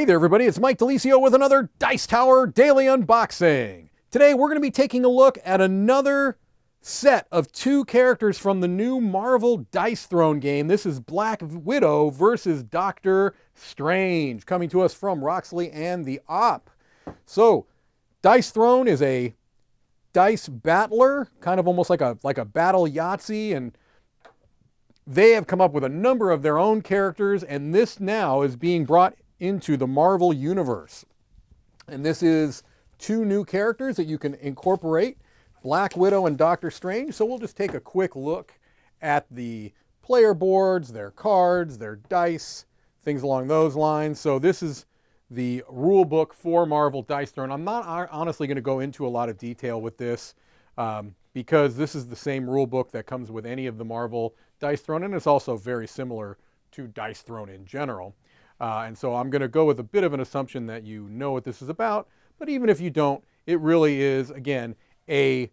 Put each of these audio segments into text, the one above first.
there, everybody. It's Mike DeLisio with another Dice Tower Daily Unboxing. Today, we're going to be taking a look at another set of two characters from the new Marvel Dice Throne game. This is Black Widow versus Doctor Strange, coming to us from Roxley and the Op. So, Dice Throne is a dice battler, kind of almost like a battle Yahtzee, and they have come up with a number of their own characters, and this now is being brought into the Marvel Universe. And this is two new characters that you can incorporate, Black Widow and Doctor Strange. So we'll just take a quick look at the player boards, their cards, their dice, things along those lines. So this is the rule book for Marvel Dice Throne. I'm not honestly going to go into a lot of detail with this because this is the same rule book that comes with any of the Marvel Dice Throne, and it's also very similar to Dice Throne in general. And so I'm going to go with a bit of an assumption that you know what this is about, but even if you don't, it really is, again, a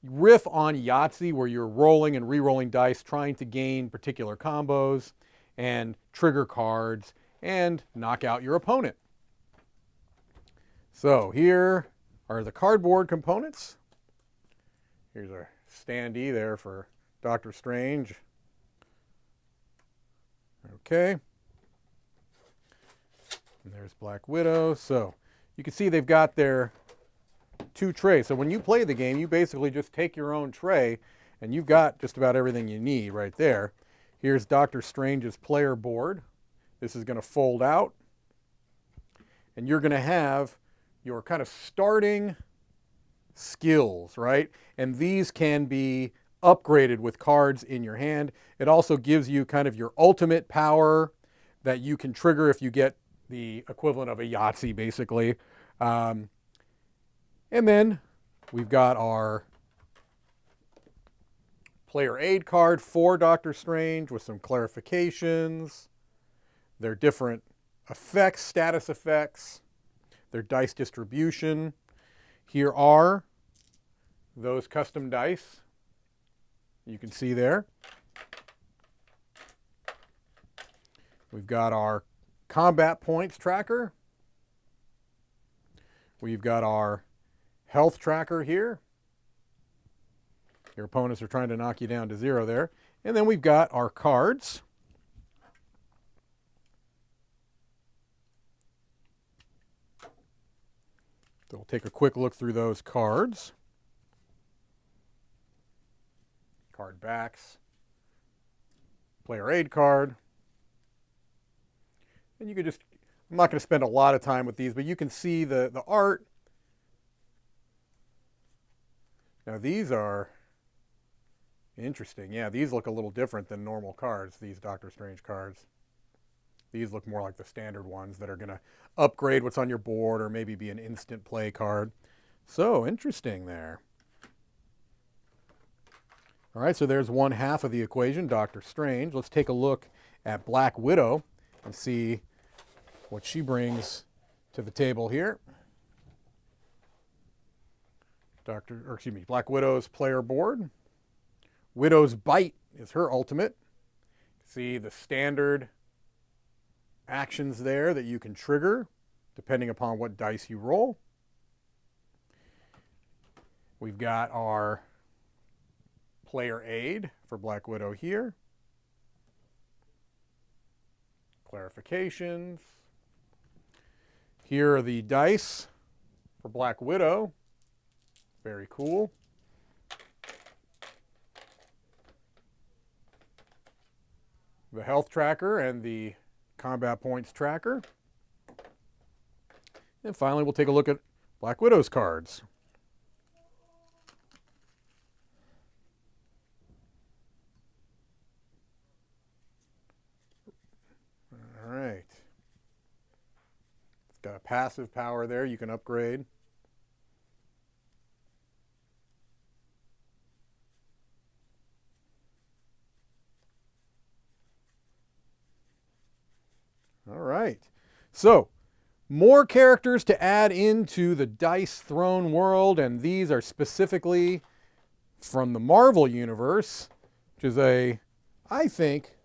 riff on Yahtzee where you're rolling and re-rolling dice, trying to gain particular combos and trigger cards and knock out your opponent. So here are the cardboard components. Here's our standee there for Doctor Strange. Okay. And there's Black Widow. So you can see they've got their two trays. So when you play the game, you basically just take your own tray and you've got just about everything you need right there. Here's Doctor Strange's player board. This is going to fold out. And you're going to have your kind of starting skills, right? And these can be upgraded with cards in your hand. It also gives you kind of your ultimate power that you can trigger if you get the equivalent of a Yahtzee, basically. And then we've got our player aid card for Doctor Strange with some clarifications, their different effects, status effects, their dice distribution. Here are those custom dice. You can see there. We've got our combat points tracker. We've got our health tracker here. Your opponents are trying to knock you down to 0 there. And then we've got our cards. So we'll take a quick look through those cards. Card backs. Player aid card. And you could just, I'm not going to spend a lot of time with these, but you can see the art. Now these are interesting. Yeah, these look a little different than normal cards, these Doctor Strange cards. These look more like the standard ones that are going to upgrade what's on your board or maybe be an instant play card. So interesting there. All right, so there's one half of the equation, Doctor Strange. Let's take a look at Black Widow and see what she brings to the table here. Black Widow's player board. Widow's Bite is her ultimate. See the standard actions there that you can trigger depending upon what dice you roll. We've got our player aid for Black Widow here. Clarifications. Here are the dice for Black Widow. Very cool. The health tracker and the combat points tracker. And finally, we'll take a look at Black Widow's cards. All right. It's got a passive power there you can upgrade. All right. So, more characters to add into the Dice Throne world, and these are specifically from the Marvel Universe, which is I think,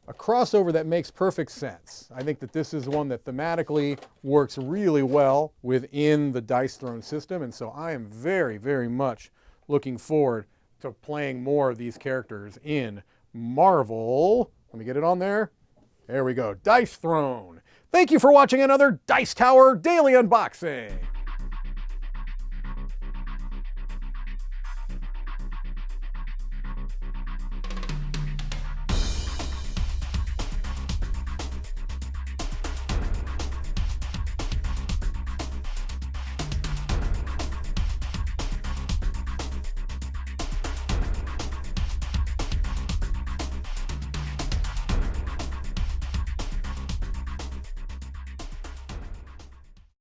a crossover that makes perfect sense. I think that this is one that thematically works really well within the Dice Throne system, and so I am very, very much looking forward to playing more of these characters in Marvel. Let me get it on there. There we go. Dice Throne. Thank you for watching another Dice Tower Daily Unboxing.